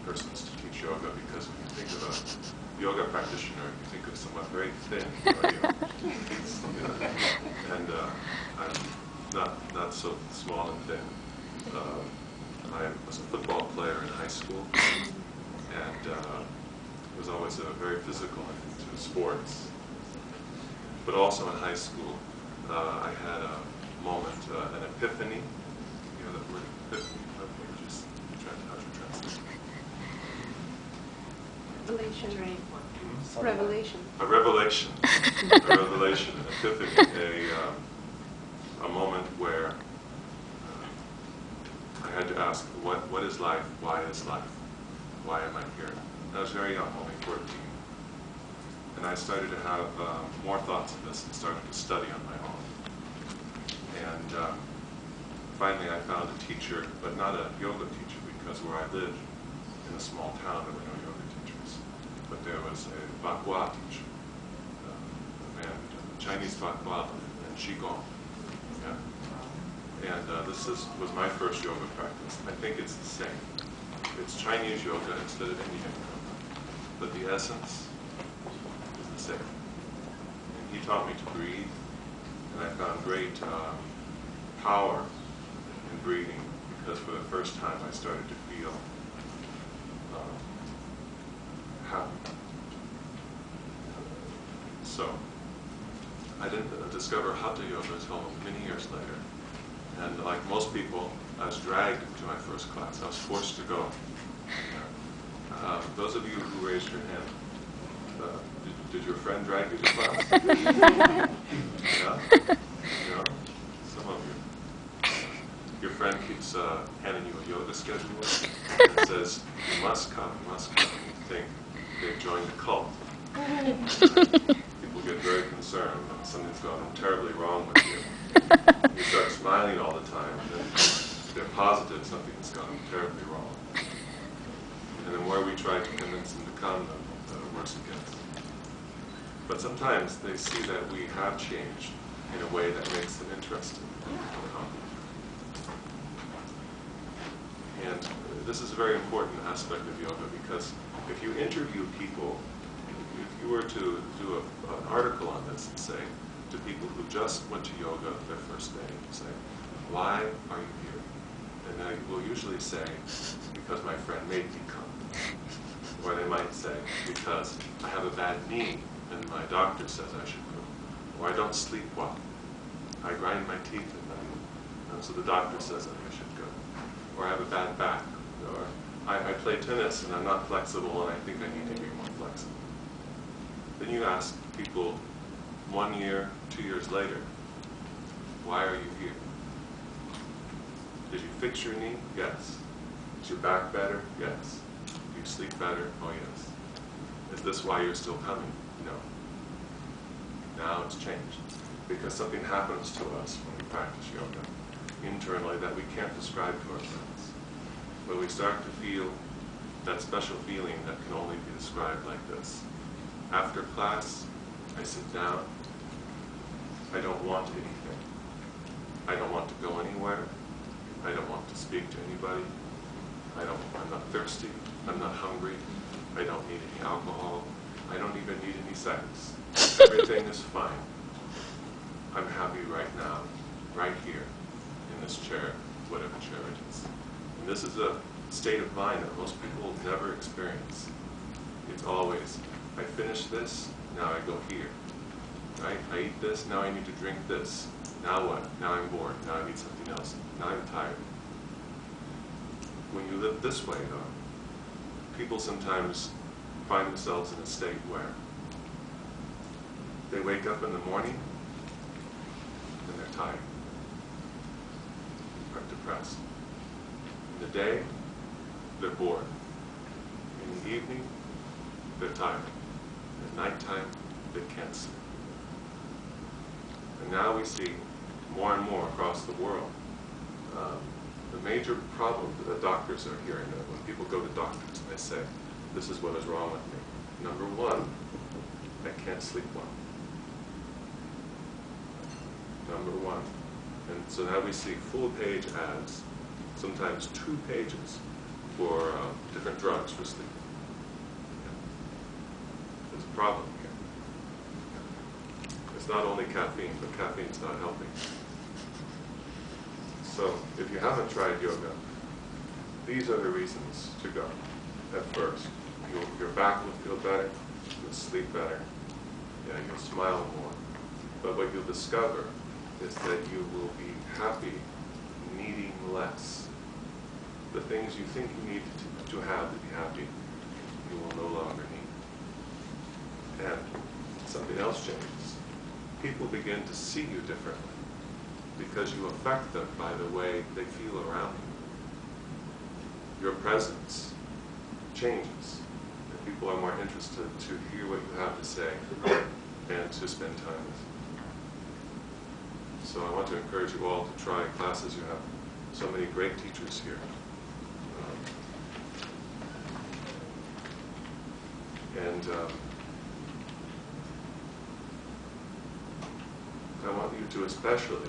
persons to teach yoga, because when you think of a yoga practitioner, you think of someone very thin, and I'm not so small and thin. I was a football player in high school, and was always very physical into sports. But also in high school, I had a moment, an epiphany. You know that word epiphany? Just how'd you translate? Revelation. A revelation. A revelation, an epiphany, a moment where I had to ask, what is life? Why is life? Why am I here? I was very young, only 14. And I started to have more thoughts of this and started to study on my own. And finally I found a teacher, but not a yoga teacher, because where I lived in a small town there were no yoga teachers. But there was a Bakwa teacher, and Chinese Bakwa and Qigong. Yeah. And this was my first yoga practice. I think it's the same. It's Chinese yoga instead of Indian yoga. But the essence is the same. And he taught me to breathe, and I found great power in breathing, because for the first time I started to feel happy. So I didn't discover Hatha Yoga until many years later. And like most people, I was dragged to my first class. I was forced to go. Those of you who raised your hand, did your friend drag you to class? Yeah? Yeah? Some of you. Your friend keeps handing you a yoga schedule and says, you must come, you must come. And you think they've joined the cult. People get very concerned that something's gone terribly wrong with you. You start smiling all the time, and then they're positive something's gone terribly wrong. And the more we try to convince them to come, the worse it gets. But sometimes they see that we have changed in a way that makes them interested in coming. And this is a very important aspect of yoga, because if you interview people, if you were to do an article on this and say to people who just went to yoga their first day, say, why are you here? And they will usually say, because my friend made me come. Or they might say, because I have a bad knee and my doctor says I should go. Or I don't sleep well. I grind my teeth at night, and so the doctor says that I should go. Or I have a bad back. Or I play tennis and I'm not flexible and I think I need to be more flexible. Then you ask people 1 year, 2 years later, why are you here? Did you fix your knee? Yes. Is your back better? Yes. Do you sleep better? Oh yes. Is this why you're still coming? No. Now it's changed. Because something happens to us when we practice yoga internally that we can't describe to ourselves. But we start to feel that special feeling that can only be described like this. After class, I sit down. I don't want anything. I don't want to go anywhere. I don't want to speak to anybody. I'm not thirsty. I'm not hungry. I don't need any alcohol. I don't even need any sex. Everything is fine. I'm happy right now, right here, in this chair, whatever chair it is. And this is a state of mind that most people never experience. It's always, I finish this, now I go here. Right? I eat this, now I need to drink this. Now what? Now I'm bored. Now I need something else. Now I'm tired. When you live this way, though, people sometimes find themselves in a state where they wake up in the morning and they're tired, or depressed. In the day, they're bored. In the evening, they're tired. At nighttime, they can't sleep. And now we see more and more across the world the major problem that the doctors are hearing when people go to doctors and they say, this is what is wrong with me. Number one, I can't sleep well. Number one. And so now we see full page ads, sometimes 2 pages, for different drugs for sleep. There's a problem here. It's not only caffeine, but caffeine's not helping. So if you haven't tried yoga, these are the reasons to go at first. Your back will feel better, you'll sleep better, you'll smile more. But what you'll discover is that you will be happy needing less. The things you think you need to have to be happy, you will no longer need. And something else changes. People begin to see you differently because you affect them by the way they feel around you. Your presence changes. And people are more interested to hear what you have to say and to spend time with you. So I want to encourage you all to try classes. You have so many great teachers here. I want you to especially